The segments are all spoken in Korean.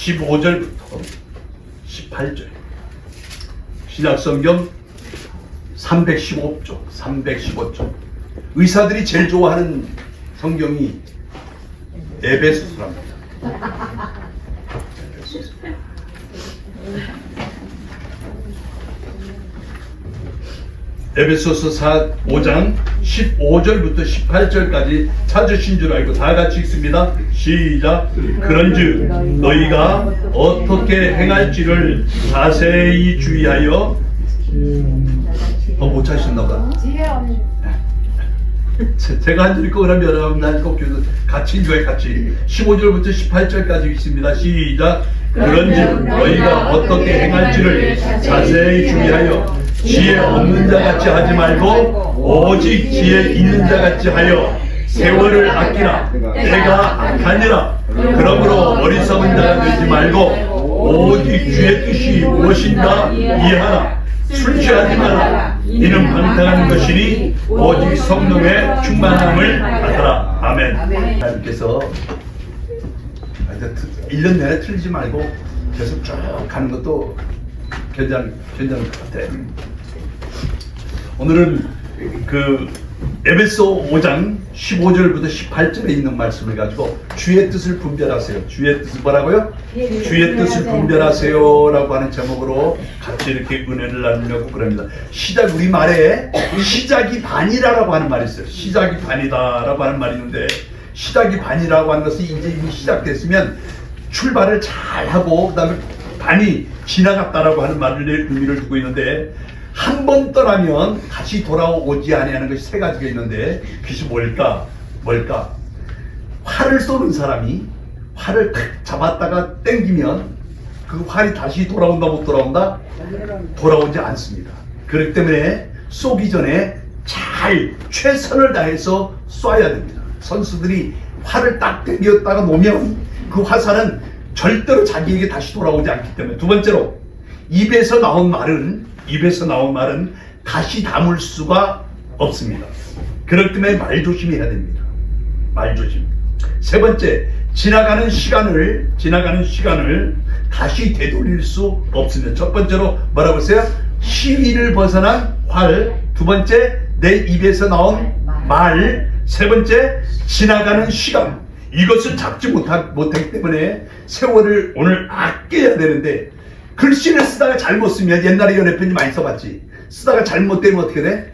15절부터 18절. 신약성경 315쪽. 의사들이 제일 좋아하는 성경이 에베소서랍니다. 에베소서 5장 15절부터 18절까지 찾으신 줄 알고 다 같이 읽습니다. 시작. 그런즉 너희가 어떻게 행할지를 자세히 주의하여 못 찾으셨나 보다. 제가 한 줄 읽고 그러면 여러분 난 꼭 같이 읽어요. 같이 15절부터 18절까지 읽습니다. 시작. 그런즉 너희가 어떻게 행할지를 자세히 주의하여 지혜 없는 자 같이 하지 말고 오직 지혜 있는 자 같이 하여 세월을 아끼라. 때가 악하니라. 그러므로 어리석은 자가 되지 말고 오직 주의 뜻이 무엇인가 이해하라. 술 취하지 마라. 이는 방탕한 것이니 오직 성령의 충만함을 받으라. 아멘. 하나님께서 1년 내내 틀리지 말고 계속 쭉 가는 것도 괜찮을 것 같아. 오늘은 그 에베소 5장 15절부터 18절에 있는 말씀을 가지고 주의 뜻을 분별하세요. 주의 뜻은 뭐라고요? 주의 뜻을 분별하세요 라고 하는 제목으로 같이 이렇게 은혜를 나누려고 그럽니다. 우리말에 시작이 반이라고 하는 말이 있어요. 시작이 반이다 라고 하는 말이 있는데, 시작이 반이라고 하는 것이 이제 이미 시작됐으면 출발을 잘하고 그 다음에 반이 지나갔다라고 하는 말을 의미를 두고 있는데, 한 번 떠나면 다시 돌아오지 아니하는 것이 세 가지가 있는데, 그것이 뭘까? 활을 쏘는 사람이 활을 탁 잡았다가 땡기면 그 활이 다시 돌아온다 못 돌아온다? 돌아오지 않습니다. 그렇기 때문에 쏘기 전에 잘 최선을 다해서 쏴야 됩니다. 선수들이 활을 딱 땡겼다가 놓으면 그 화살은 절대로 자기에게 다시 돌아오지 않기 때문에. 두 번째로, 입에서 나온 말은 다시 담을 수가 없습니다. 그렇기 때문에 말조심해야 됩니다. 말조심. 세 번째, 지나가는 시간을 다시 되돌릴 수 없습니다. 첫 번째로 뭐라고 했어요? 시위를 벗어난 활. 두 번째, 내 입에서 나온 말. 세 번째, 지나가는 시간. 이것을 잡지 못하기 때문에 세월을 오늘 아껴야 되는데, 글씨를 쓰다가 잘못 쓰면, 옛날에 연애편지 많이 써봤지. 쓰다가 잘못되면 어떻게 돼?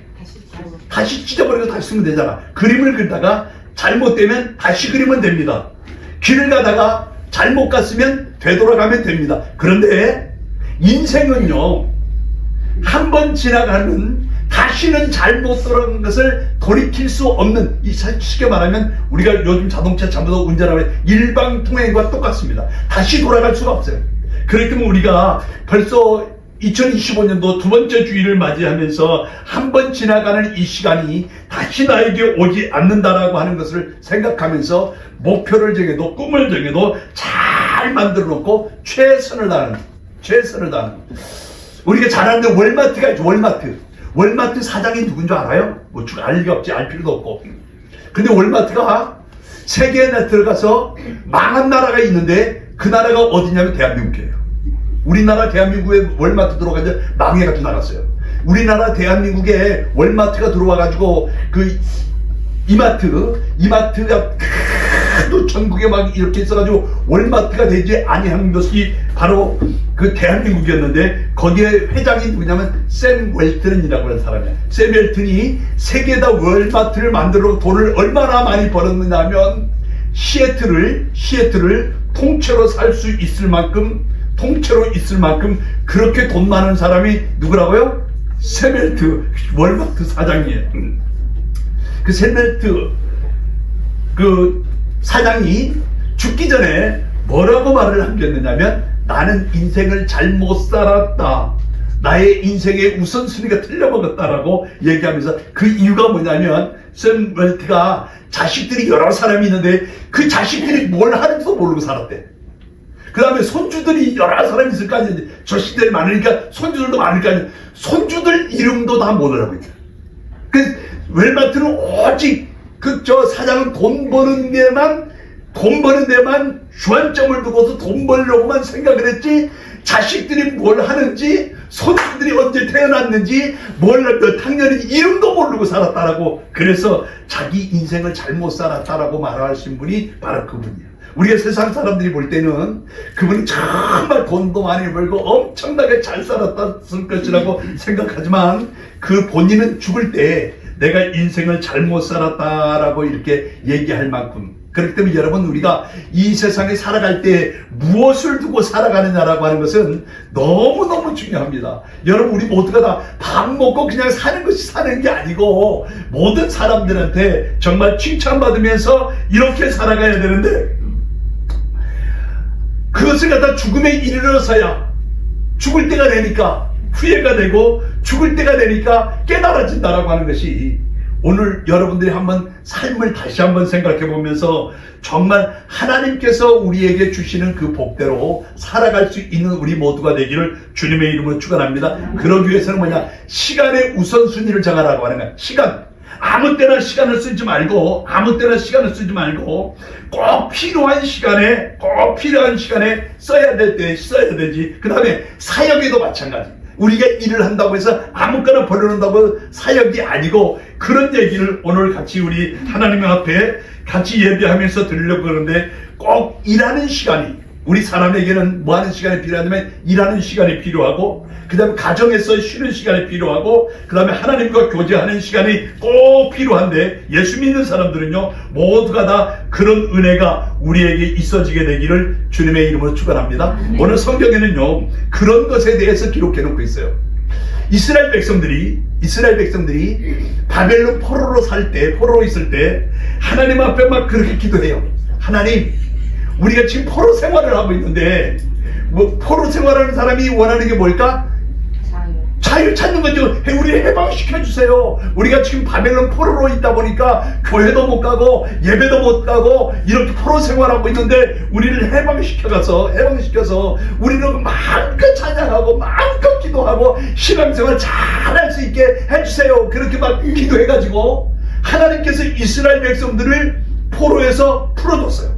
다시 찢어버리고 다시 쓰면 되잖아. 그림을 그리다가 잘못되면 다시 그리면 됩니다. 길을 가다가 잘못 갔으면 되돌아가면 됩니다. 그런데 인생은요, 한 번 지나가는, 다시는 잘못 돌아간 것을 돌이킬 수 없는, 쉽게 말하면 우리가 요즘 자동차 전부 운전하면 일방통행과 똑같습니다. 다시 돌아갈 수가 없어요. 그렇기 때문에 우리가 벌써 2025년도 두 번째 주일을 맞이하면서 한 번 지나가는 이 시간이 다시 나에게 오지 않는다라고 하는 것을 생각하면서 목표를 정해도, 꿈을 정해도 잘 만들어 놓고 최선을 다하는. 우리가 잘 아는데 월마트가 있죠. 월마트 사장이 누군 줄 알아요? 뭐 알 리가 없지, 알 필요도 없고. 근데 월마트가 세계에 들어가서 망한 나라가 있는데, 그 나라가 어디냐면 대한민국이에요. 우리나라 대한민국에 월마트 들어가서 망해가지고 나갔어요. 우리나라 대한민국에 월마트가 들어와가지고 그 이마트가 또 전국에 막 이렇게 있어가지고 월마트가 되지 아니한 것이 바로 그 대한민국이었는데, 거기에 회장이 누구냐면 샘 웰튼이라고 하는 사람이야. 샘 웰튼이 세계에다 월마트를 만들어 돈을 얼마나 많이 벌었느냐 하면, 시애틀을 통째로 살 수 있을 만큼 그렇게 돈 많은 사람이 누구라고요? 샘 웰튼, 월마트 사장이에요. 그 샘 웰튼 그 사장이 죽기 전에 뭐라고 말을 남겼느냐면, 나는 인생을 잘못 살았다. 나의 인생의 우선순위가 틀려먹었다라고 얘기하면서, 그 이유가 뭐냐면, 샘 웰트가 자식들이 여러 사람이 있는데 그 자식들이 뭘 하는지도 모르고 살았대. 그 다음에 손주들이 여러 사람이 있을 거 아니야. 저 시대에 많으니까 손주들도 많을 거 아니야. 손주들 이름도 다 못 알아보니까. 그 웰마트는 오직 사장은 돈 버는 데만 돈 버는 데만 주안점을 두고서 돈 벌려고만 생각을 했지, 자식들이 뭘 하는지, 손주들이 언제 태어났는지, 몇 학년인지 이름도 모르고 살았다라고, 그래서 자기 인생을 잘못 살았다라고 말하신 분이 바로 그분이에요. 우리가 세상 사람들이 볼 때는 그분이 정말 돈도 많이 벌고 엄청나게 잘 살았을 것이라고 생각하지만, 그 본인은 죽을 때 내가 인생을 잘못 살았다라고 이렇게 얘기할 만큼, 그렇기 때문에 여러분, 우리가 이 세상에 살아갈 때 무엇을 두고 살아가느냐라고 하는 것은 너무너무 중요합니다. 여러분, 우리 모두가 다 밥 먹고 그냥 사는 것이 사는 게 아니고, 모든 사람들한테 정말 칭찬받으면서 이렇게 살아가야 되는데, 그것을 갖다 죽음에 이르러서야 죽을 때가 되니까 후회가 되고, 죽을 때가 되니까 깨달아진다라고 하는 것이, 오늘 여러분들이 한번 삶을 다시 한번 생각해 보면서 정말 하나님께서 우리에게 주시는 그 복대로 살아갈 수 있는 우리 모두가 되기를 주님의 이름으로 축원합니다. 그러기 위해서는 뭐냐? 시간의 우선순위를 정하라고 하는 거야. 시간. 아무 때나 시간을 쓰지 말고, 꼭 필요한 시간에 써야 될 때 써야 되지. 그 다음에 사역에도 마찬가지. 우리가 일을 한다고 해서 아무거나 벌어놓는다고 사역이 아니고, 그런 얘기를 오늘 같이 우리 하나님 앞에 같이 예배하면서 드리려고 그러는데, 꼭 일하는 시간이, 우리 사람에게는 뭐 하는 시간이 필요하냐면 일하는 시간이 필요하고, 그 다음에 가정에서 쉬는 시간이 필요하고, 그 다음에 하나님과 교제하는 시간이 꼭 필요한데, 예수 믿는 사람들은요 모두가 다 그런 은혜가 우리에게 있어지게 되기를 주님의 이름으로 축원합니다. 오늘 성경에는요 그런 것에 대해서 기록해 놓고 있어요. 이스라엘 백성들이 바벨론 포로로 있을 때 하나님 앞에 막 그렇게 기도해요. 하나님, 우리가 지금 포로 생활을 하고 있는데, 뭐 포로 생활하는 사람이 원하는 게 뭘까? 자유 찾는 거죠. 우리를 해방시켜 주세요. 우리가 지금 바벨론 포로로 있다 보니까 교회도 못 가고 예배도 못 가고 이렇게 포로 생활하고 있는데, 우리를 해방시켜서 우리는 마음껏 찬양하고 마음껏 기도하고 신앙생활 잘할 수 있게 해주세요. 그렇게 막 기도해가지고 하나님께서 이스라엘 백성들을 포로에서 풀어줬어요.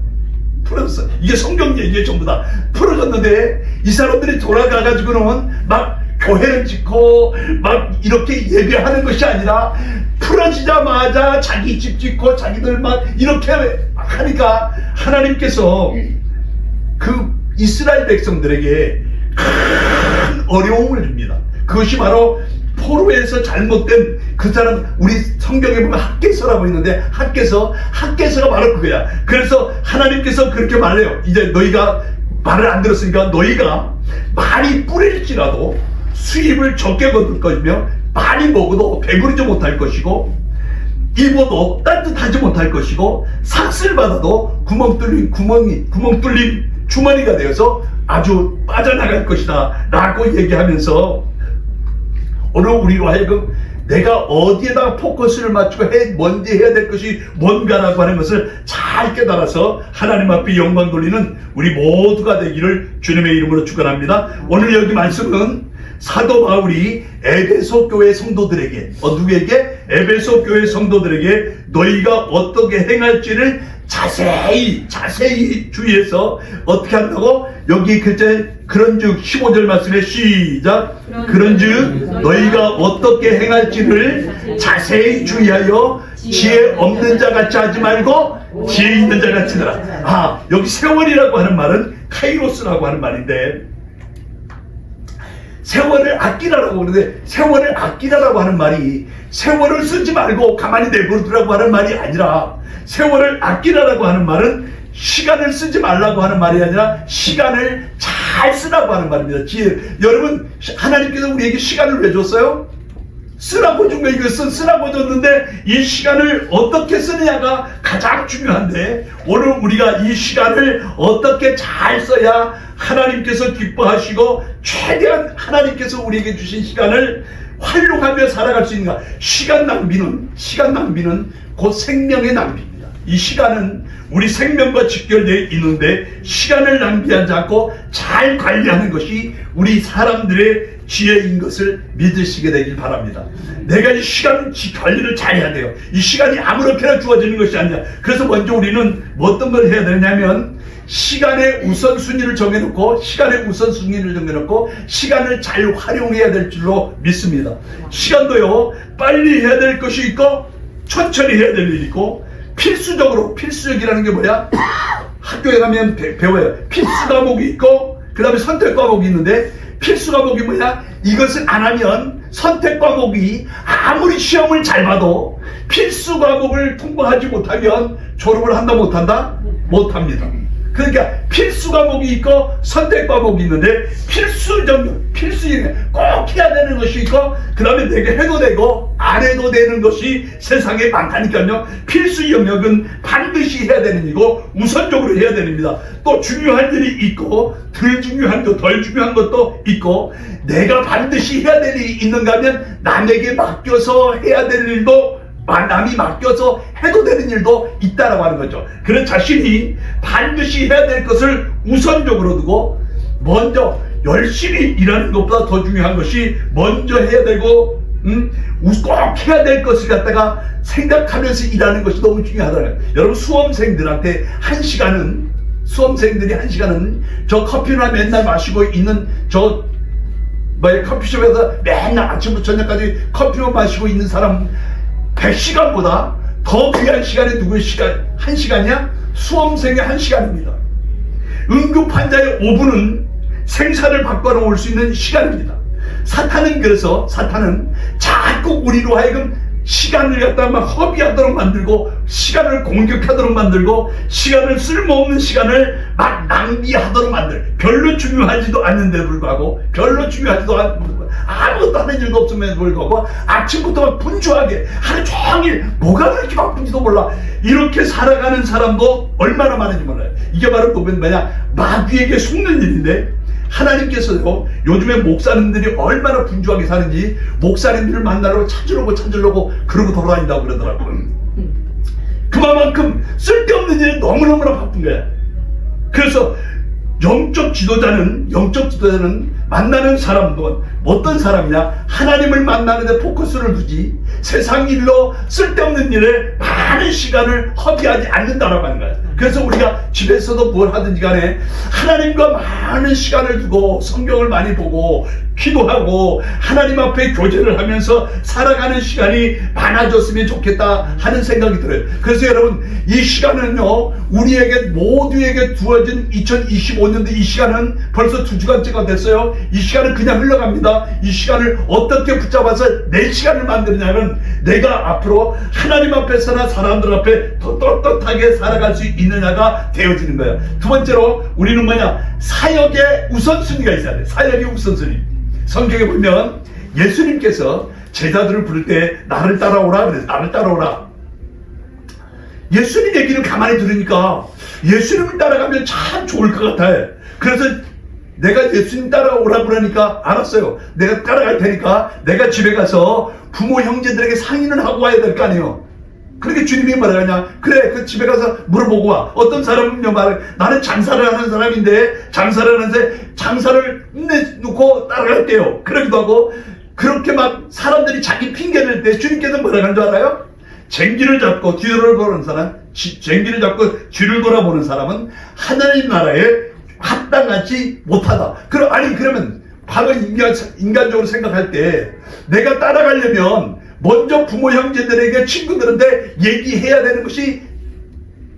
이게 성경 얘기에 전부 다 풀어졌는데, 이 사람들이 돌아가가지고는 막 교회를 짓고 막 이렇게 예배하는 것이 아니라, 풀어지자마자 자기 집 짓고 자기들 막 이렇게 하니까 하나님께서 그 이스라엘 백성들에게 큰 어려움을 줍니다. 그것이 바로 포로에서 잘못된 그 사람, 우리 성경에 보면 학개서라고 있는데, 학개서가 바로 그거야. 그래서 하나님께서 그렇게 말해요. 이제 너희가 말을 안 들었으니까 너희가 많이 뿌릴지라도 수입을 적게 거둘 것이며, 많이 먹어도 배부르지 못할 것이고, 입어도 따뜻하지 못할 것이고, 삭슬 받아도 구멍 뚫린 주머니가 되어서 아주 빠져나갈 것이다 라고 얘기하면서, 오늘 우리로 하여금 내가 어디에다가 포커스를 맞추고 먼저 해야 될 것이 뭔가라고 하는 것을 잘 깨달아서 하나님 앞에 영광 돌리는 우리 모두가 되기를 주님의 이름으로 축원합니다. 오늘 여기 말씀은 사도 바울이 에베소 교회 성도들에게, 누구에게? 에베소 교회 성도들에게 너희가 어떻게 행할지를 자세히 주의해서 어떻게 한다고? 여기 글자에 그런즉 15절 말씀에 시작. 그런즉 너희가 어떻게 행할지를 자세히 주의하여 지혜 없는 자 같이 하지 말고 지혜 있는 자 같이 하라. 여기 세월이라고 하는 말은 카이로스라고 하는 말인데, 세월을 아끼라라고 그러는데, 세월을 아끼라라고 하는 말이 세월을 쓰지 말고 가만히 내버려두라고 하는 말이 아니라, 세월을 아끼라라고 하는 말은 시간을 쓰지 말라고 하는 말이 아니라 시간을 잘 쓰라고 하는 말입니다. 여러분, 하나님께서 우리에게 시간을 왜 줬어요? 쓰라고 준 거, 이것은 쓰라고 줬는데 이 시간을 어떻게 쓰느냐가 가장 중요한데, 오늘 우리가 이 시간을 어떻게 잘 써야 하나님께서 기뻐하시고 최대한 하나님께서 우리에게 주신 시간을 활용하며 살아갈 수 있는가? 시간 낭비는 곧 생명의 낭비입니다. 이 시간은 우리 생명과 직결되어 있는데, 시간을 낭비하지 않고 잘 잘 관리하는 것이 우리 사람들의 지혜인 것을 믿으시게 되길 바랍니다. 내가 이 시간 관리를 잘해야 돼요. 이 시간이 아무렇게나 주어지는 것이 아니야. 그래서 먼저 우리는 어떤 걸 해야 되냐면 시간의 우선순위를 정해놓고 시간을 잘 활용해야 될 줄로 믿습니다. 시간도요, 빨리 해야 될 것이 있고 천천히 해야 될 일이 있고, 필수적이라는 게 뭐야? 학교에 가면 배워요. 필수 과목이 있고 그 다음에 선택 과목이 있는데, 필수 과목이 뭐야? 이것을 안 하면 선택 과목이 아무리 시험을 잘 봐도 필수 과목을 통과하지 못하면 졸업을 한다 못한다? 못합니다. 그러니까 필수 과목이 있고 선택 과목이 있는데, 필수적인 꼭 해야 되는 것이 있고, 그 다음에 내가 해도 되고 안 해도 되는 것이 세상에 많다니까요. 필수 영역은 반드시 해야 되는 일이고 우선적으로 해야 되는 일입니다. 또 중요한 일이 있고 덜 중요한 것도 있고, 내가 반드시 해야 될 일이 있는가 하면 남에게 맡겨서 해야 될 일도, 남이 맡겨서 해도 되는 일도 있다라고 하는 거죠. 그런 자신이 반드시 해야 될 것을 우선적으로 두고, 먼저 열심히 일하는 것보다 더 중요한 것이 먼저 해야 되고, 꼭 해야 될 것을 갖다가 생각하면서 일하는 것이 너무 중요하다는 거예요. 여러분, 수험생들이 한 시간은 저 커피나 맨날 마시고 있는 커피숍에서 맨날 아침부터 저녁까지 커피만 마시고 있는 사람 100시간보다 더 귀한 시간이 한 시간이야? 수험생의 한 시간입니다. 응급환자의 5분은 생사를 바꿔놓을 수 있는 시간입니다. 사탄은 자꾸 우리로 하여금 시간을 갖다가 막 허비하도록 만들고, 시간을 공격하도록 만들고, 시간을 쓸모없는 시간을 막 낭비하도록 별로 중요하지도 않는데 불구하고, 아무것도 하는 일도 없음에도 불구하고 아침부터 막 분주하게 하루 종일 뭐가 그렇게 바쁜지도 몰라, 이렇게 살아가는 사람도 얼마나 많은지 몰라요. 이게 바로 마귀에게 속는 일인데, 하나님께서요, 요즘에 목사님들이 얼마나 분주하게 사는지 목사님들을 만나러 찾으려고 그러고 돌아다닌다고 그러더라고요. 그만큼 쓸데없는 일에 너무너무나 바쁜 거야. 그래서 영적 지도자는 만나는 사람도 어떤 사람이냐? 하나님을 만나는데 포커스를 두지, 세상 일로 쓸데없는 일에 많은 시간을 허비하지 않는다라고 하는 거야. 그래서 우리가 집에서도 뭘 하든지 간에 하나님과 많은 시간을 두고 성경을 많이 보고 기도하고 하나님 앞에 교제를 하면서 살아가는 시간이 많아졌으면 좋겠다 하는 생각이 들어요. 그래서 여러분, 이 시간은요, 우리에게 모두에게 두어진 2025년도 이 시간은 벌써 2주간째가 됐어요. 이 시간은 그냥 흘러갑니다. 이 시간을 어떻게 붙잡아서 내 시간을 만드느냐면, 내가 앞으로 하나님 앞에서나 사람들 앞에 더 떳떳하게 살아갈 수 있느냐가 되어지는 거예요. 두 번째로 우리는 사역의 우선순위가 있어야 돼. 사역의 우선순위. 성경에 보면 예수님께서 제자들을 부를 때 나를 따라오라 그래서 나를 따라오라. 예수님 얘기를 가만히 들으니까 예수님을 따라가면 참 좋을 것 같아. 그래서 내가 예수님 따라오라 그러니까 알았어요. 내가 따라갈 테니까 내가 집에 가서 부모 형제들에게 상의는 하고 와야 될 거 아니에요. 그렇게 주님이 뭐라 하냐? 그래, 그 집에 가서 물어보고 와. 어떤 사람은요, 나는 장사를 하는 사람인데, 장사를 내놓고 따라갈게요. 그러기도 하고, 그렇게 막 사람들이 자기 핑계를 댈 때 주님께서 뭐라 하는 줄 알아요? 쟁기를 잡고 뒤를 돌아보는 사람은 하나님 나라에 합당하지 못하다. 그러면 바로 인간적으로 생각할 때, 내가 따라가려면 먼저 부모 형제들에게 친구들한테 얘기해야 되는 것이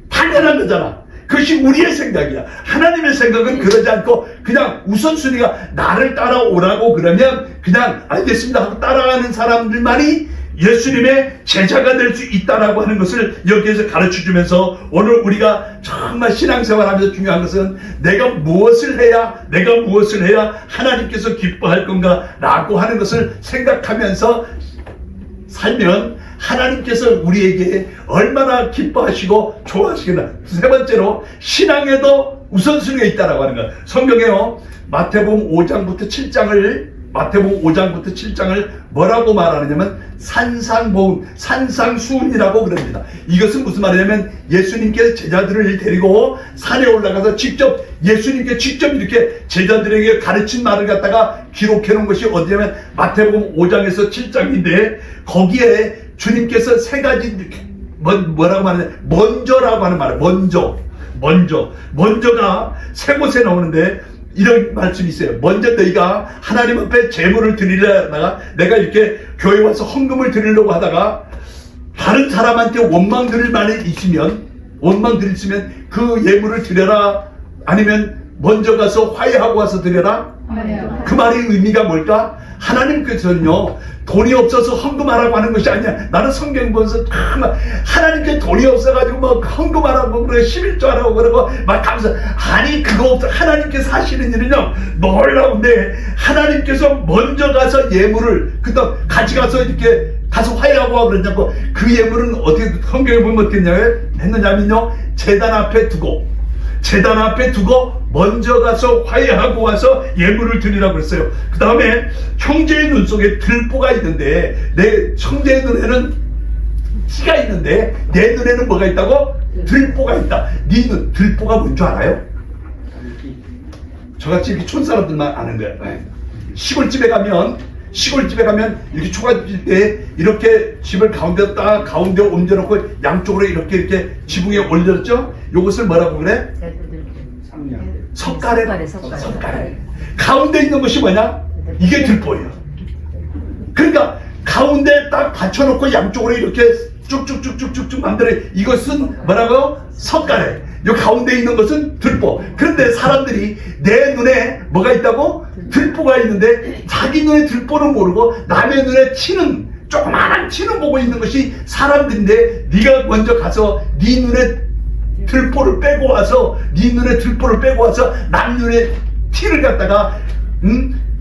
당연한 거잖아. 그것이 우리의 생각이야. 하나님의 생각은 그러지 않고 그냥 우선순위가 나를 따라오라고 그러면 그냥 알겠습니다 하고 따라가는 사람들만이 예수님의 제자가 될 수 있다라고 하는 것을 여기에서 가르쳐주면서, 오늘 우리가 정말 신앙생활하면서 중요한 것은 내가 무엇을 해야 하나님께서 기뻐할 건가 라고 하는 것을 생각하면서 살면 하나님께서 우리에게 얼마나 기뻐하시고 좋아하시겠나. 세 번째로, 신앙에도 우선순위가 있다라고 하는 거예요. 성경에요, 마태복음 5장부터 7장을 마태복음 5장부터 7장을 뭐라고 말하느냐면 산상모음, 산상수훈이라고 그럽니다. 이것은 무슨 말이냐면 예수님께서 제자들을 데리고 산에 올라가서 직접 예수님께 직접 이렇게 제자들에게 가르친 말을 갖다가 기록해 놓은 것이 어디냐면 마태복음 5장에서 7장인데 거기에 주님께서 세 가지 뭐라고 말하냐, 먼저라고 하는 말이에요. 먼저가 세 곳에 나오는데 이런 말씀이 있어요. 먼저 너희가 하나님 앞에 제물을 드리려다가 내가 이렇게 교회 와서 헌금을 드리려고 하다가 다른 사람한테 원망 들을 있으면 그 예물을 드려라, 아니면 먼저 가서 화해하고 와서 드려라. 그 말의 의미가 뭘까? 하나님께서는요 돈이 없어서 헌금하라고 하는 것이 아니야. 나는 성경 보면서 하나님께 돈이 없어가지고 뭐 헌금하라고 그러고 11조 하라고 그러고 막 하면서, 아니 그거 없어. 하나님께서 하시는 일은요 놀라운데, 하나님께서 먼저 가서 예물을 그다음 같이 가서 이렇게 가서 화해하고 그러냐고. 그 예물은 어떻게 성경에 보면 어떻게 했느냐면요, 제단 앞에 두고 먼저 가서 화해하고 와서 예물을 드리라고 그랬어요. 그 다음에 형제의 눈 속에 들보가 있는데, 내 형제의 눈에는 티가 있는데 내 눈에는 뭐가 있다고? 들보가 있다. 네 눈, 들보가 뭔지 알아요? 저같이 이렇게 촌사람들만 아는 거야. 시골집에 가면 이렇게 초가집에 이렇게 집을 가운데 옮겨놓고 양쪽으로 이렇게 지붕에 올렸죠? 요것을 뭐라고 그래? 석가래. 가운데 있는 것이 뭐냐? 이게 들보예요. 그러니까 가운데 딱 받쳐놓고 양쪽으로 이렇게 쭉쭉쭉쭉쭉 만들어. 이것은 뭐라고요? 석가래. 요 가운데 있는 것은 들보. 그런데 사람들이 내 눈에 뭐가 있다고? 들보가 있는데 자기 눈에 들보는 모르고 남의 눈에 티는, 조그마한 티는 보고 있는 것이 사람들인데, 네가 먼저 가서 네 눈에 들보를 빼고 와서 남 눈에 티를 갖다가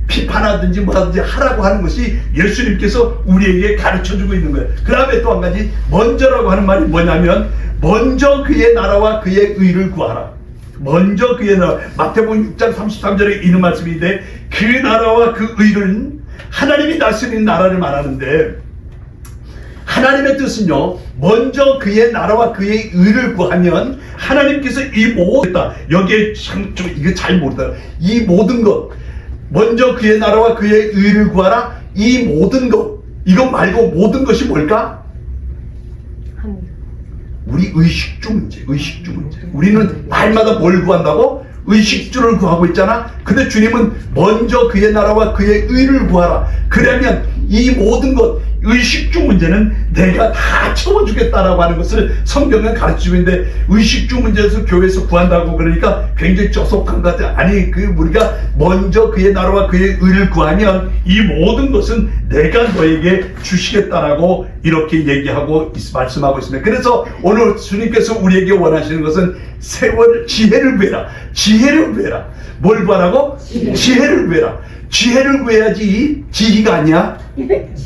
비판하든지 뭐라든지 하라고 하는 것이 예수님께서 우리에게 가르쳐주고 있는 거예요. 그 다음에 또 한 가지, 먼저라고 하는 말이 뭐냐면, 먼저 그의 나라와 그의 의를 구하라. 먼저 그의 나라. 마태복음 6장 33절에 있는 말씀인데, 그 나라와 그 의는 하나님이 다스리는 나라를 말하는데, 하나님의 뜻은요, 먼저 그의 나라와 그의 의를 구하면 하나님께서 이 모든, 여기에 참 좀 이거 잘 모르다. 이 모든 것, 먼저 그의 나라와 그의 의를 구하라. 이 모든 것, 이것 말고 모든 것이 뭘까? 우리 의식주 문제. 우리는 날마다 뭘 구한다고? 의식주를 구하고 있잖아. 근데 주님은 먼저 그의 나라와 그의 의를 구하라. 그러면 이 모든 것, 의식주 문제는 내가 다 채워주겠다라고 하는 것을 성경은 가르치고 있는데, 의식주 문제에서 교회에서 구한다고 그러니까 굉장히 쪼속한 것 같아요. 아니, 우리가 먼저 그의 나라와 그의 의를 구하면 이 모든 것은 내가 너에게 주시겠다라고 이렇게 얘기하고 말씀하고 있습니다. 그래서 오늘 주님께서 우리에게 원하시는 것은 지혜를 구해라. 뭘 구하라고? 지혜를 구해라. 지혜를 구해야지 지희가 아니야.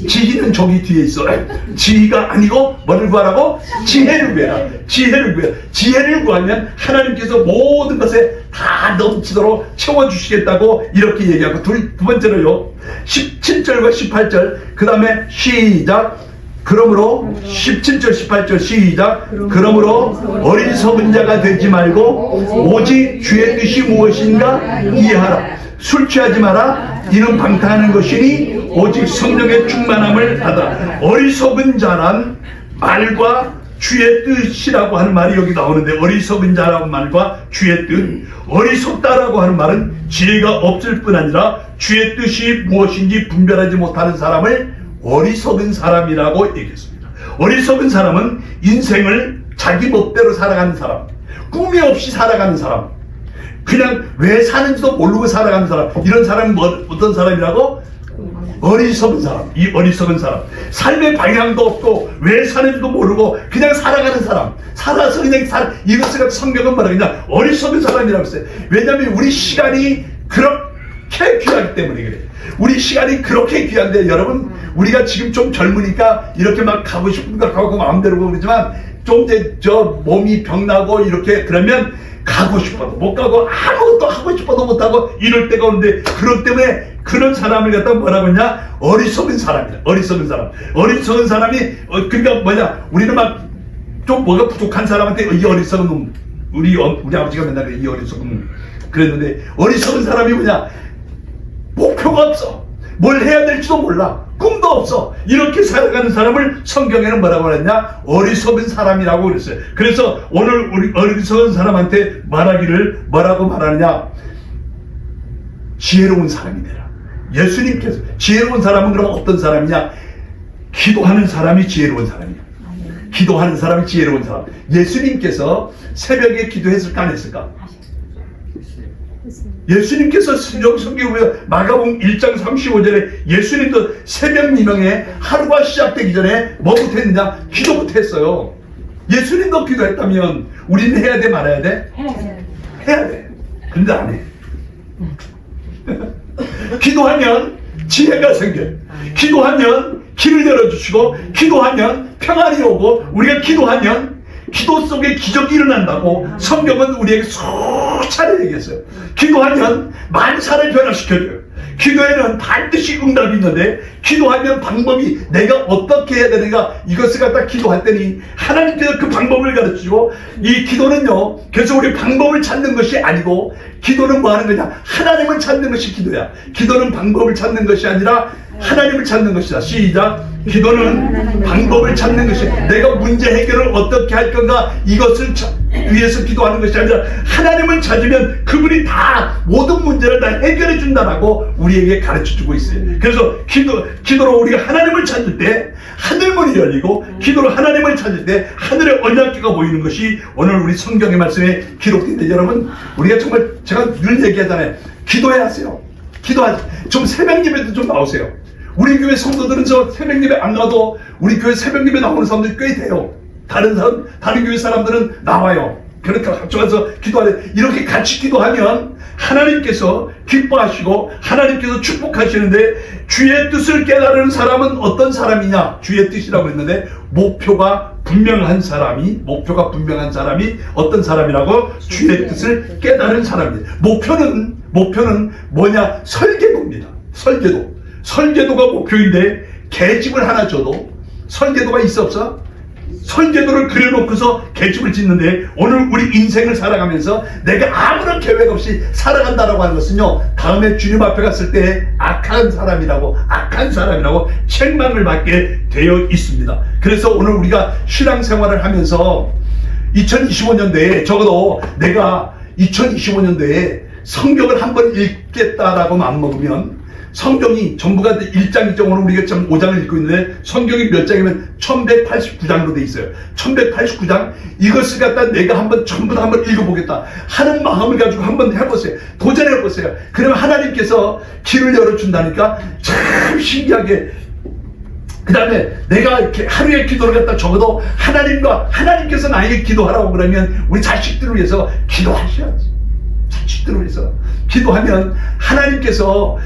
지희는 저기 뒤에 있어. 지희가 아니고 뭐를 구하라고? 지혜를 구해라. 지혜를 구하면 하나님께서 모든 것에 다 넘치도록 채워주시겠다고 이렇게 얘기하고, 두 번째로요, 17절과 18절 그 다음에 시작. 그러므로 17절 18절 시작. 그러므로 어리석은 자가 되지 말고 오직 주의 뜻이 무엇인가 이해하라. 술 취하지 마라. 이는 방탕하는 것이니 오직 성령의 충만함을 받아. 어리석은 자란 말과 주의 뜻이라고 하는 말이 여기 나오는데, 어리석은 자라는 말과 주의 뜻. 어리석다라고 하는 말은 지혜가 없을 뿐 아니라 주의 뜻이 무엇인지 분별하지 못하는 사람을 어리석은 사람이라고 얘기했습니다. 어리석은 사람은 인생을 자기 멋대로 살아가는 사람, 꿈이 없이 살아가는 사람, 그냥 왜 사는지도 모르고 살아가는 사람, 이런 사람은 어떤 사람이라고? 어리석은 사람. 이 어리석은 사람, 삶의 방향도 없고 왜 사는지도 모르고 그냥 살아가는 사람, 살아서 그냥 이것을 성경은 뭐라 그냥 어리석은 사람이라고 했어요. 왜냐하면 우리 시간이 그렇게 귀하기 때문에 그래요. 우리 시간이 그렇게 귀한데, 여러분, 우리가 지금 좀 젊으니까 이렇게 막 가고 싶은 거 가고 마음대로 그러지만, 좀 이제 몸이 병나고 이렇게 그러면 가고 싶어도 못 가고 아무것도 하고 싶어도 못하고 이럴 때가 오는데, 그런 때문에 그런 사람을 갖다 뭐라고 했냐? 어리석은 사람이다. 어리석은 사람. 어리석은 사람이 그러니까 뭐냐? 우리는 막 좀 뭐가 부족한 사람한테 이 어리석은 놈, 우리 아버지가 맨날 이 어리석은 놈 그랬는데, 어리석은 사람이 뭐냐? 목표가 없어. 뭘 해야 될지도 몰라. 꿈도 없어. 이렇게 살아가는 사람을 성경에는 뭐라고 했냐? 어리석은 사람이라고 그랬어요. 그래서 오늘 우리 어리석은 사람한테 말하기를 뭐라고 말하느냐? 지혜로운 사람이 되라. 예수님께서 지혜로운 사람은 그럼 어떤 사람이냐? 기도하는 사람이 지혜로운 사람이야. 기도하는 사람이 지혜로운 사람. 예수님께서 새벽에 기도했을까 안 했을까? 예수님께서 여기 성경에 마가복음 1장 35절에 예수님도 새벽 미명에 하루가 시작되기 전에 뭐부터 했느냐? 기도부터 했어요. 예수님도 기도했다면 우리는 해야 돼 말아야 돼? 해야 돼. 근데 안 해. 기도하면 지혜가 생겨. 기도하면 길을 열어주시고, 기도하면 평안이 오고, 우리가 기도하면 기도 속에 기적이 일어난다고 성경은 우리에게 수차례 얘기했어요. 기도하면 만사를 변화시켜줘요. 기도에는 반드시 응답이 있는데, 기도하면 방법이 내가 어떻게 해야 되는가, 이것을 갖다 기도할 때니 하나님께서 그 방법을 가르치고, 이 기도는요 그래서 우리 방법을 찾는 것이 아니고, 기도는 뭐 하는 거냐? 하나님을 찾는 것이 기도야. 기도는 방법을 찾는 것이 아니라 하나님을 찾는 것이다. 시작. 기도는 방법을 찾는 것이, 내가 문제 해결을 어떻게 할 건가, 이것을 위해서 기도하는 것이 아니라 하나님을 찾으면 그분이 다 모든 문제를 다 해결해 준다라고 우리에게 가르쳐 주고 있어요. 그래서 기도로 우리가 하나님을 찾을 때 하늘문이 열리고, 기도로 하나님을 찾을 때 하늘의 언약궤가 보이는 것이 오늘 우리 성경의 말씀에 기록된데, 여러분 우리가 정말 제가 늘 얘기하잖아요. 기도해야 하세요. 기도하세요. 좀 새벽 예배도 좀 나오세요. 우리 교회 성도들은 저 새벽 예배 안 나와도 우리 교회 새벽 예배 나오는 사람들이 꽤 돼요. 다른 교회 사람들은 나와요. 그러니까 합쳐서 기도하래. 이렇게 같이 기도하면 하나님께서 기뻐하시고 하나님께서 축복하시는데, 주의 뜻을 깨달은 사람은 어떤 사람이냐? 주의 뜻이라고 했는데, 목표가 분명한 사람이 어떤 사람이라고? 주의 뜻을 깨달은 사람입니다. 목표는 뭐냐? 설계도입니다. 설계도가 목표인데, 계집을 하나 줘도 설계도가 있어 없어? 설계도를 그려놓고서 계집을 짓는데, 오늘 우리 인생을 살아가면서 내가 아무런 계획 없이 살아간다라고 하는 것은요, 다음에 주님 앞에 갔을 때 악한 사람이라고 책망을 받게 되어 있습니다. 그래서 오늘 우리가 신앙생활을 하면서 2025년도에 적어도 내가 2025년도에 성경을 한번 읽겠다라고 마음먹으면, 성경이 전부가 1장 2장으로 우리가 지금 5장을 읽고 있는데, 성경이 몇 장이면 1189장으로 돼 있어요. 1189장. 이것을 갖다 내가 전부 다 한번 읽어보겠다 하는 마음을 가지고 한번 해보세요. 도전해보세요. 그러면 하나님께서 길을 열어준다니까 참 신기하게. 그 다음에 내가 이렇게 하루의 기도를 갖다 적어도 하나님께서 나에게 기도하라고 그러면 우리 자식들을 위해서 기도하셔야지. 자식들을 위해서 기도하면 하나님께서,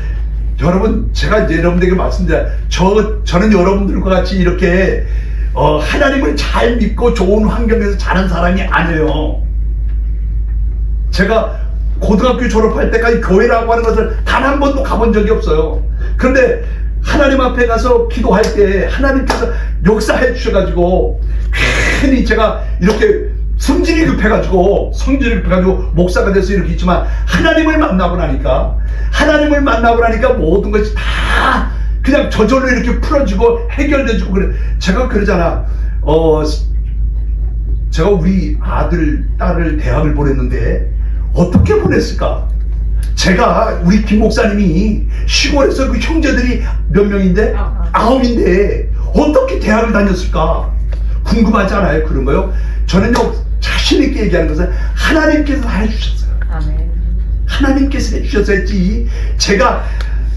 여러분 제가 이제 여러분들에게 말씀드려요. 저는 여러분들과 같이 이렇게 하나님을 잘 믿고 좋은 환경에서 자란 사람이 아니에요. 제가 고등학교 졸업할 때까지 교회라고 하는 것을 단 한 번도 가본 적이 없어요. 그런데 하나님 앞에 가서 기도할 때 하나님께서 역사해 주셔가지고, 괜히 제가 이렇게 성질이 급해가지고 목사가 돼서 이렇게 있지만, 하나님을 만나고 나니까 모든 것이 다 그냥 저절로 이렇게 풀어지고 해결되고 그래. 제가 그러잖아. 제가 우리 딸을 대학을 보냈는데 어떻게 보냈을까? 우리 김 목사님이 시골에서 그 형제들이 몇 명인데? 9인데 어떻게 대학을 다녔을까? 궁금하지 않아요? 그런 거요? 저는요, 자신있게 얘기하는 것은 하나님께서 해주셨어요. 아멘. 하나님께서 해주셔서 했지.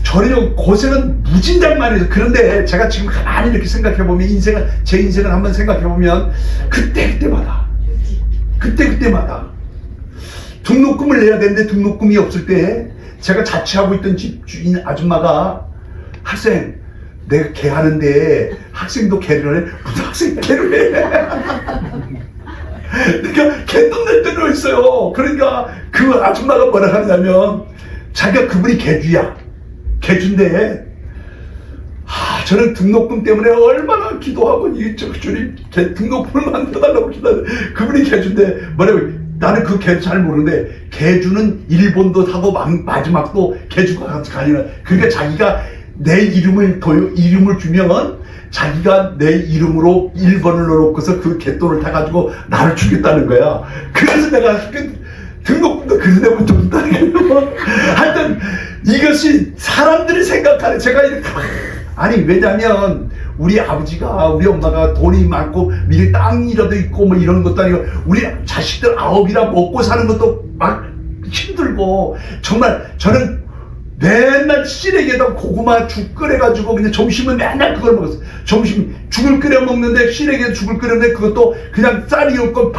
저는요, 고생은 무진장만 해서. 그런데 제가 지금 가만히 이렇게 생각해보면, 제 인생을 한번 생각해보면, 그때마다 등록금을 내야 되는데 등록금이 없을 때, 제가 자취하고 있던 집 주인 아줌마가, 학생, 내가 개하는데 학생도 개를 해? 무슨 학생이 개를 해? 그러니까 개똥 낼 때도 있어요. 그러니까 그 아줌마가 뭐라 하냐면 자기가 그분이 개주야. 개주인데 저는 등록금 때문에 얼마나 기도하고 주님 등록금을 만들어달라고 기도하는데 그분이 개주인데 뭐라고 나는 그 개주 잘 모르는데 개주는 일본도 하고 마지막도 개주가 가니라. 그러니까 자기가 내 이름을 주면 자기가 내 이름으로 1번을 넣어놓고서 그 개돈을 타가지고 나를 주겠다는 거야. 그래서 내가 등록금도 그래서 내가 좀 있다는 거야. 하여튼 이것이 사람들이 생각하는 제가 이렇게 아니 왜냐면 우리 아버지가 우리 엄마가 돈이 많고 미리 땅이라도 있고 뭐 이런 것도 아니고 우리 자식들 9이라 먹고 사는 것도 막 힘들고 정말 저는 맨날 시래기에다 고구마 죽 끓여가지고 그냥 점심은 맨날 그걸 먹었어. 점심 죽을 끓여 먹는데 시래기에 죽을 끓였는데 그것도 그냥 쌀이 없고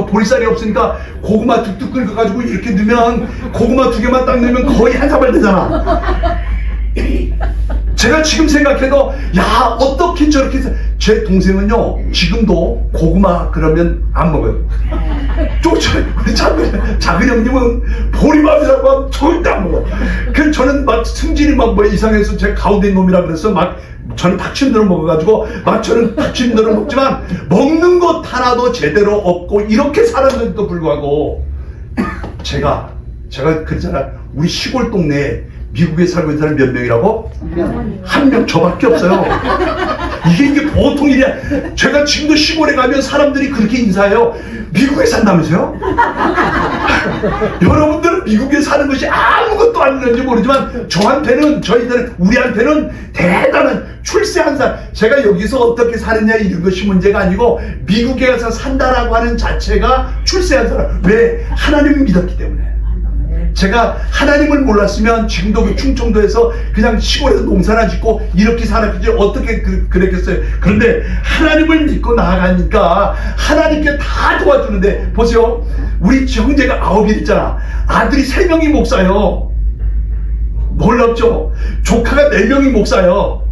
보리쌀이 없으니까 고구마 뚝뚝 끓여가지고 이렇게 넣으면 고구마 2개만 딱 넣으면 거의 한 사발 되잖아. 제가 지금 생각해도 야 어떻게 저렇게 제 동생은요 지금도 고구마 그러면 안 먹어요. 우리 작은 형님은 보리밥이라고 하면 절대 안 먹어. 그래서 저는 막 승질이 막 뭐 이상해서 제가 가운데 놈이라 그래서 막 저는 닭침들을 먹어가지고 막 저는 닭침들을 먹지만 먹는 것 하나도 제대로 없고 이렇게 살았는데도 불구하고 제가 그랬잖아. 우리 시골 동네에 미국에 살고 있는 사람이 몇 명이라고? 한 명 저밖에 없어요. 이게 보통 일이야. 제가 지금도 시골에 가면 사람들이 그렇게 인사해요. 미국에 산다면서요? 여러분들은 미국에 사는 것이 아무것도 아닌지 모르지만 저희들은 우리한테는 대단한 출세한 사람. 제가 여기서 어떻게 사느냐 이런 것이 문제가 아니고 미국에 가서 산다라고 하는 자체가 출세한 사람. 왜? 하나님을 믿었기 때문에. 제가 하나님을 몰랐으면 지금도 그 충청도에서 그냥 시골에서 농사나 짓고 이렇게 살았겠지 어떻게 그랬겠어요. 그런데 하나님을 믿고 나아가니까 하나님께 다 도와주는데 보세요. 우리 형제가 9일 있잖아. 아들이 3명이 목사요. 놀랍죠? 조카가 4명이 목사요.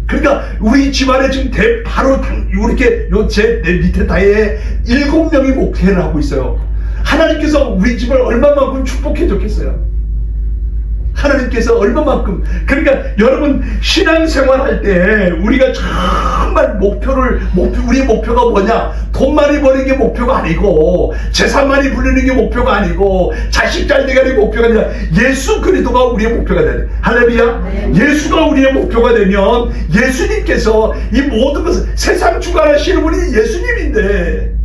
그러니까 우리 집안에 지금 바로 이렇게 내 밑에 다에 7명이 목회를 하고 있어요. 하나님께서 우리 집을 얼마만큼 축복해 줬겠어요. 하나님께서 얼마만큼. 그러니까 여러분 신앙생활 할 때 우리가 정말 우리의 목표가 뭐냐? 돈 많이 버는 게 목표가 아니고 재산 많이 부르는 게 목표가 아니고 자식 잘 되게 하는 게 목표가 아니라 예수 그리스도가 우리의 목표가 되는. 할렐루야. 네. 예수가 우리의 목표가 되면 예수님께서 이 모든 것을 세상 주관하시는 분이 예수님인데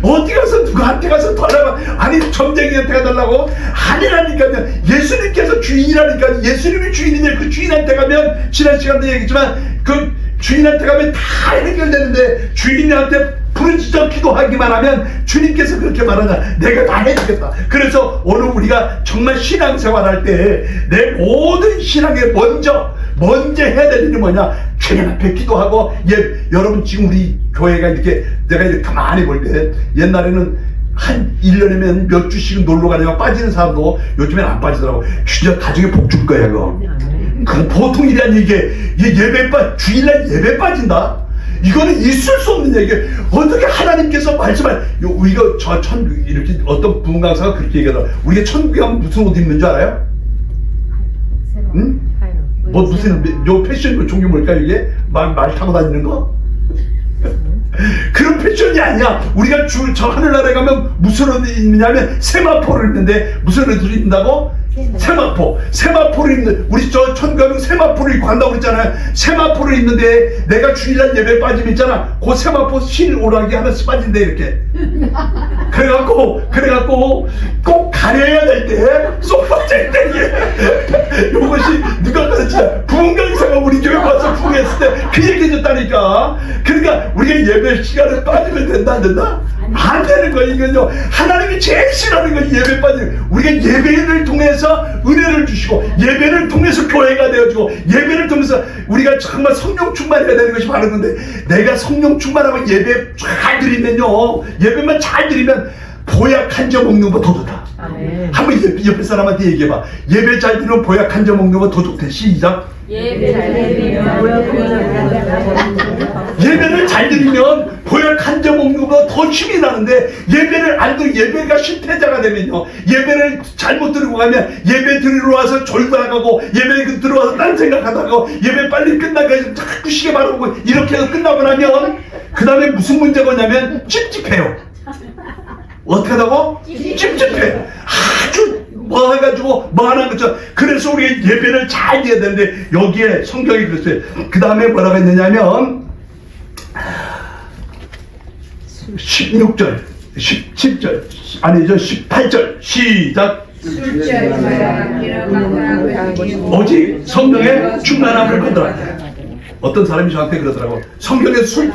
어디 가서 누구한테 가서 달라고 아니 점쟁이한테 가달라고 아니라니까요. 예수님께서 주인이라니까. 예수님이 주인인데 그 주인한테 가면 지난 시간도 얘기했지만 그 주인한테 가면 다 해결되는데 주인한테 부르짖어 기도하기만 하면 주님께서 그렇게 말하냐 내가 다 해주겠다. 그래서 오늘 우리가 정말 신앙생활 할 때 내 모든 신앙에 먼저 해야 될 일이 뭐냐? 주님 앞에 기도하고 여러분 지금 우리 교회가 이렇게 내가 이렇게 가만히 볼 때 옛날에는 한 1년이면 몇 주씩은 놀러 가다가 빠지는 사람도 요즘엔 안 빠지더라고. 진짜 가정에 복 줄 거야 그거. 그 보통 일이 아니 이게 주일날 예배 빠진다? 이거는 있을 수 없는 얘기예요. 어떻게 하나님께서 말씀할 우리가 이렇게 어떤 부흥 강사가 그렇게 얘기하더라. 우리가 천국에 가면 무슨 옷 입는 줄 알아요? 응? 뭐 무슨 요 패션 종류 뭘까 이게? 말 타고 다니는 거? 그런 패션이 아니야. 우리가 저 하늘나라에 가면 무슨 옷을 입느냐면 세마포를 입는데 무슨 옷을 입는다고? 세마포를 입는 우리 천가명 세마포를 입고 간다고 그랬잖아요. 세마포를 입는데 내가 주일날 예배 빠지면 있잖아. 그 세마포 실 오락이 하나씩 빠진대 이렇게. 그래갖고 꼭 가려야 될 때 소파 짤 때 이것이 누가 가르치냐 부흥 강사가 우리 교회 와서 부흥했을 때 그 얘기 해줬다니까. 그러니까 우리가 예배 시간에 빠지면 된다 안 된다? 안 되는 거야. 이건요 하나님이 제일 싫어하는 건 예배 빠지는. 우리가 예배를 통해서 은혜를 주시고 예배를 통해서 교회가 되어주고 예배를 통해서 우리가 정말 성령 충만해야 되는 것이 바로 건데 내가 성령 충만하면 예배 잘 드리면요 예배만 잘 드리면 보약 한 점 먹는 것보다 더 좋다. 한번 옆에 사람한테 얘기해봐. 예배 잘 드리면 보약 한 점 먹는 거 더 좋대. 시작. 예배를 잘 드리면 보약 한 점 먹는 거 더 힘이 나는데, 예배를 안 드리고 예배가 실패자가 되면요, 예배를 잘못 드리고 가면 예배 드리러 와서 졸다가고 예배 들어와서 딴 생각하다가 예배 빨리 끝나게 자꾸 시계 바라보고 이렇게 해서 끝나고 나면 그 다음에 무슨 문제가 오냐면 찝찝해요. 어떻게 하다고? 찝찝해. 아주 뭐 해가지고 뭐 하는 거죠. 그래서 우리 예배를 잘 해야 되는데, 여기에 성경이 그랬어요. 그 다음에 뭐라고 했느냐면 16절 17절 아니죠, 18절 시작. 오직 성령의 충만함을 받으라. 어떤 사람이 저한테 그러더라고. 성경에 술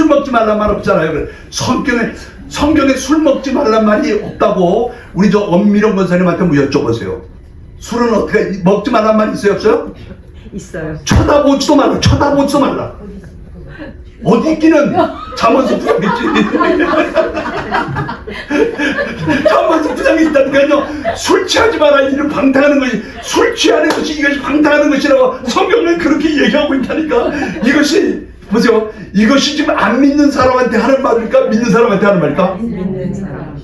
먹지 말란 말 없잖아요. 그래. 성경에 술 먹지 말란 말이 없다고 우리 저 엄미령 권사님한테 뭐 여쭤보세요. 술은 어떻게 먹지 말란 말이 있어요, 없어요? 있어요. 쳐다보지도 말라. 어디 있기는 잠언서 부장이 있지. 잠언서 부장이 있다니까요. 술 취하지 마라. 이를 방탕하는 것이, 술 취하는 것이 이것이 방탕하는 것이라고 성경은 그렇게 얘기하고 있다니까. 이것이 보세요. 이것이 지금 안 믿는 사람한테 하는 말일까? 믿는 사람한테 하는 말일까? 믿는 사람.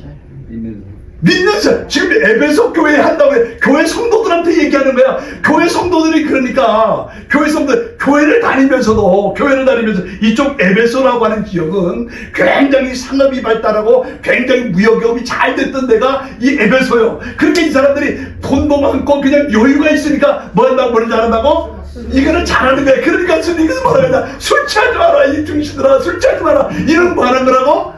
믿는 사람. 지금 에베소 교회에 한다고 해. 교회 성도들한테 얘기하는 거야. 교회 성도들이 그러니까 교회 성도들 교회를 다니면서 이쪽 에베소라고 하는 지역은 굉장히 상업이 발달하고 굉장히 무역업이 잘 됐던 데가 이 에베소요. 그렇게 이 사람들이 돈도 많고 그냥 여유가 있으니까 뭐 한다고 뭐를 잘한다고? 이거는 잘하는 거야. 그러니까 스님께서 뭐라고 하냐, 술 취하지 마라 이 중신들아, 술 취하지 마라. 이런 뭐 하는 거라고?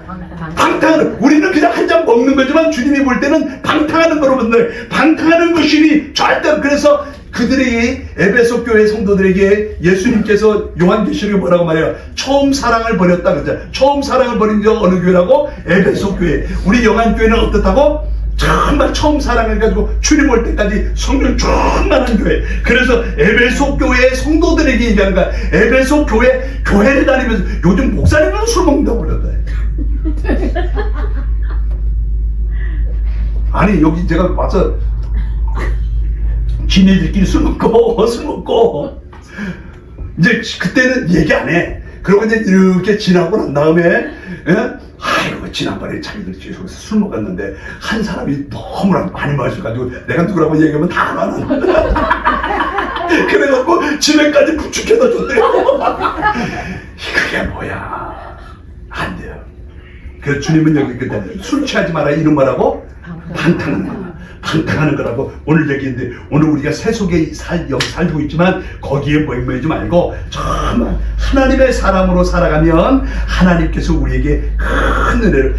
방탕하는. 우리는 그냥 한 잔 먹는 거지만 주님이 볼 때는 방탕하는 거로분들, 방탕하는 것이 절대로. 그래서 그들에게, 에베소 교회 성도들에게 예수님께서 요한계시록에 뭐라고 말해요? 처음 사랑을 버렸다 그랬잖아요. 처음 사랑을 버린 게 어느 교회라고? 에베소 교회. 우리 영안교회는 어떻다고? 정말 처음 사랑을 가지고 주님 올 때까지 성령 충만한 교회. 그래서 에베소 교회 성도들에게 얘기하는 거야. 에베소 교회를 다니면서 요즘 목사님은 술 먹는다고 그러더래. 아니 여기 제가 와서 지네들끼리 술 먹고 이제 그때는 얘기 안 해. 그러고 이제 이렇게 지나고 난 다음에, 아이고 지난번에 자기들 계속 술 먹었는데 한 사람이 너무나 많이 마셔가지고 내가 누구라고 얘기하면 다 알아. 그래갖고 집에까지 부축해다 줬대요. 그게 뭐야? 안 돼요. 그래서 주님은 여기 그때 술 취하지 마라 이런 말하고 방탕하는 거라고 오늘 얘기했는데, 오늘 우리가 세속에 여기 살고 있지만 거기에 모이지 말고 정말 하나님의 사람으로 살아가면 하나님께서 우리에게 큰 은혜를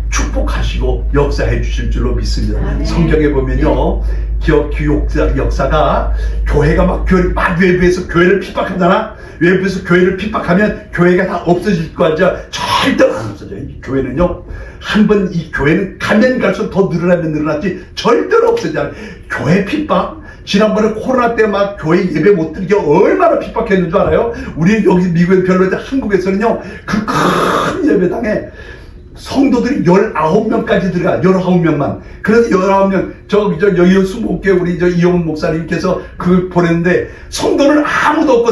축복하시고 역사해 주실 줄로 믿습니다. 성경에 보면요, 역사가 교회가 막 외부에서 교회를 핍박하잖아. 외부에서 교회를 핍박하면 교회가 다 없어질 거 아니야. 절대로 안 없어져요. 이 교회는요, 한번 이 교회는 가면 갈수록 더 늘어났지 절대로 없어지지 않아요. 교회 핍박, 지난번에 코로나 때 막 교회 예배 못 드리게 얼마나 핍박했는 줄 알아요? 우리 여기 미국에 별로 한국에서는요, 그 큰 예배당에 성도들이 19명까지 들어가. 19명만. 그래서 19명, 여기 20개 우리 이용훈 목사님께서 그걸 보냈는데, 성도는 아무도 없고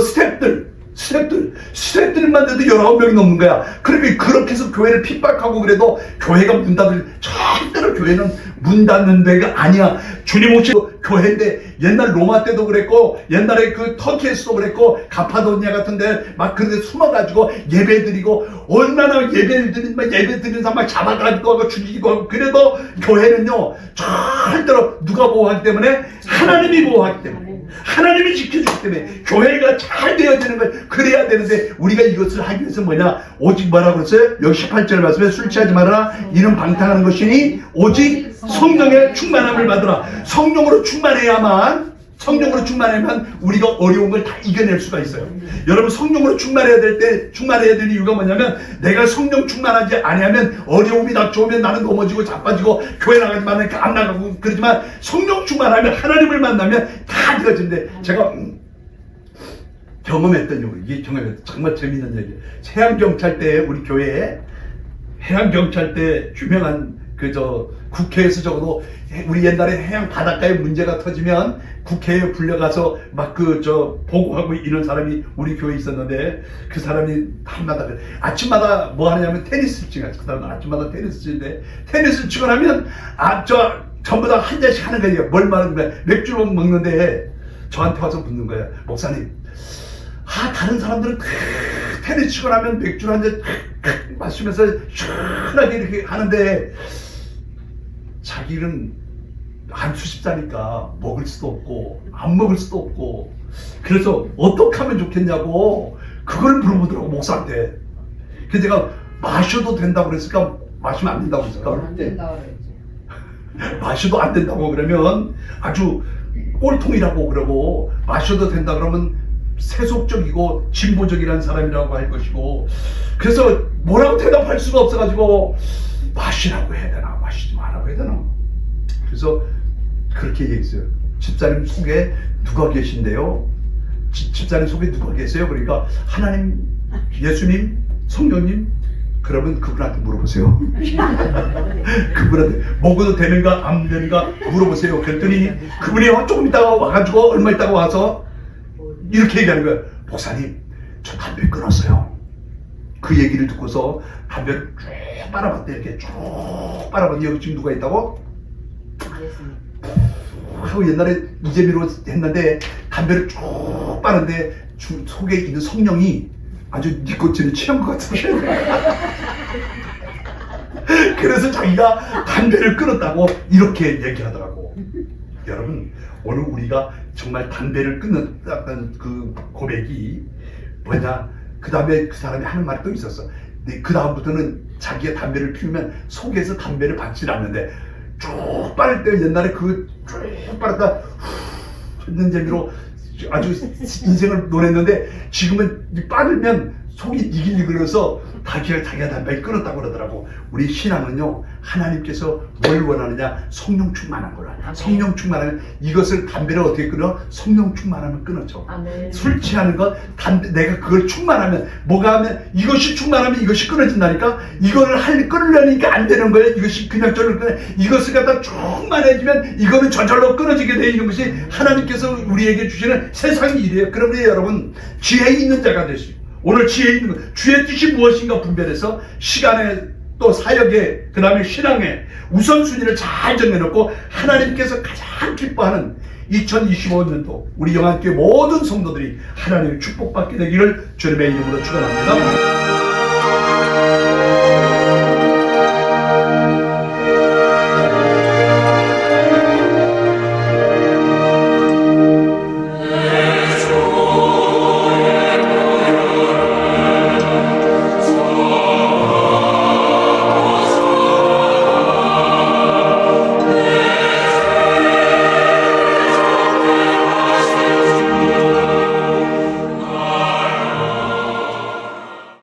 스태프들만 돼도 19명이 넘는 거야. 그러니까 그렇게 해서 교회를 핍박하고 그래도 교회가 문 닫을, 절대로 교회는 문 닫는 데가 아니야. 주님 오시고 교회인데, 옛날 로마 때도 그랬고, 옛날에 그 터키에서도 그랬고, 가파도니아 같은 데 막 그런데 숨어가지고 예배 드리고, 얼마나 예배 드리는 사람 막 잡아가지고 하고 죽이고 하고, 그래도 교회는요, 절대로 누가 보호하기 때문에? 하나님이 보호하기 때문에. 하나님이 지켜주기 때문에 교회가 잘 되어지는 걸 그래야 되는데, 우리가 이것을 하기 위해서 뭐냐? 오직 뭐라고 그랬어요? 여기 18절 말씀에 술 취하지 말아라. 이는 방탕하는 것이니 오직 성령의 충만함을 받으라. 성령으로 충만해야만 우리가 어려운 걸 다 이겨낼 수가 있어요. 여러분, 성령으로 충만해야 될 이유가 뭐냐면, 내가 성령 충만하지 아니하면 어려움이 닥쳐오면 나는 넘어지고 자빠지고 교회 나가지 말라니까 안 나가고 그러지만, 성령 충만하면 하나님을 만나면 다 되어진대. 제가 경험했던 이게 정말 재밌는 얘기예요. 해양경찰대, 우리 교회에 해양경찰대 유명한 국회에서 적어도 우리 옛날에 해양 바닷가에 문제가 터지면 국회에 불려가서 막 보고하고 이런 사람이 우리 교회에 있었는데, 그 사람이 밤마다 아침마다 뭐 하냐면 테니스 치가, 그 사람은 아침마다 테니스 치는데, 테니스 치고 나면 전부 다 한 잔씩 하는 거예요. 뭘 말하는 거야? 맥주를 먹는데 저한테 와서 묻는 거예요. 목사님, 다른 사람들은 테니스 치고 나면 맥주를 한 잔 마시면서 시원하게 이렇게 하는데 자기는 한 수십 자니까 먹을 수도 없고 안 먹을 수도 없고, 그래서 어떻게 하면 좋겠냐고 그걸 물어보더라고, 목사한테. 그래서 제가 마셔도 된다고 그랬을까 마시면 안 된다고 그랬을까? 안 된다고 그랬지. 마셔도 안 된다고 그러면 아주 꼴통이라고 그러고, 마셔도 된다 그러면 세속적이고 진보적이라는 사람이라고 할 것이고, 그래서 뭐라고 대답할 수가 없어가지고 마시라고 해야 되나 마시지 말라고 해야 되나, 그래서 그렇게 얘기했어요. 집사님 속에 누가 계신데요? 집사님 속에 누가 계세요? 그러니까 하나님, 예수님, 성령님. 그러면 그분한테 물어보세요. 그분한테 먹어도 되는가 안 되는가 물어보세요. 그랬더니 그분이 조금 있다가 와가지고 얼마 있다가 와서 이렇게 얘기하는 거예요. 목사님, 저 담배 끊었어요. 그 얘기를 듣고서 담배를 쭉 빨아봤대. 이렇게 쭉 빨아봤는데 여기 지금 누가 있다고? 하고 옛날에 이재미로 했는데 담배를 쭉 빠는데 속에 있는 성령이 아주 니코틴을 취한 것 같은 거예요. 그래서 자기가 담배를 끊었다고 이렇게 얘기하더라고. 여러분, 오늘 우리가 정말 담배를 끊었다는 그 고백이 뭐냐, 그 다음에 그 사람이 하는 말이 또 있었어. 그 다음부터는 자기가 담배를 피우면 속에서 담배를 받지 않는데, 쭉 빠를 때 옛날에 쭉 빠르다 했는 재미로 아주 인생을 논했는데, 지금은 빠르면 속이 니글니글해서 자기가 담배를 끊었다고 그러더라고. 우리 신앙은요, 하나님께서 뭘 원하느냐? 성령 충만한 거라. 성령 충만하면, 이것을 담배를 어떻게 끊어? 성령 충만하면 끊어져. 술 취하는 건 내가 그걸 충만하면, 뭐가 하면 이것이 충만하면 이것이 끊어진다니까. 이거를 끊으려니까 안 되는 거예요. 이것이 그냥 저를 끊어. 이것을 갖다 충만해지면 이거는 저절로 끊어지게 되는 것이 하나님께서 우리에게 주시는 세상의 일이에요. 그러므로 여러분, 지혜 있는 자가 되시고, 오늘 지혜 있는 것, 주의 뜻이 무엇인가 분별해서 시간에 또 사역에, 그 다음에 신앙에 우선순위를 잘 정해놓고 하나님께서 가장 기뻐하는 2025년도 우리 영안교회 모든 성도들이 하나님의 축복받게 되기를 주님의 이름으로 축원합니다.